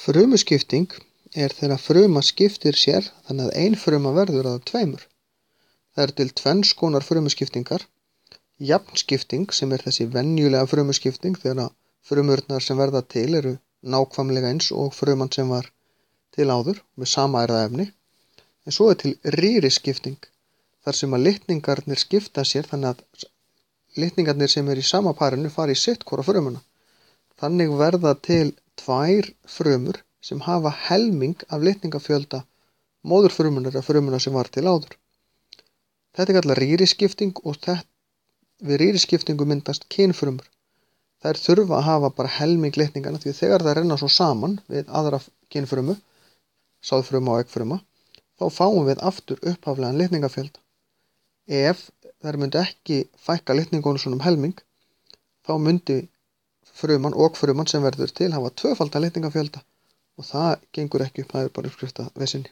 Frumuskipting þegar fruma skiptir sér þannig að ein fruma verður að tveimur. Það til tvenns konar frumuskiptingar. Jafnskipting sem þessi venjulega frumuskipting þegar frumurnar sem verða til eru nákvæmlega eins og fruman sem var til áður með sama erfðaefni. En svo til rýriskipting þar sem að litningarnir skipta sér þannig að litningarnir sem í sama parinu fara í sitt hvora frumuna. Þannig verða til tvær frumur sem hafa helming af litningafjölda móðurfrumunar af frumuna sem var til áður. Þetta kallað rýriskipting og við rýriskiptingu myndast kynfrumur. Þær þurfa að hafa bara helming litningana því þegar það renna svo saman við aðra kynfrumu, sáðfruma og eggfruma, þá fáum við aftur upphaflegan litningafjölda. Ef þær myndi ekki fækka litningunum svona helming, þá myndi fruman og fruman sem verður til hafa tvöfaldan litningafjölda og það gengur ekki upp, það bara uppskriftavesinni.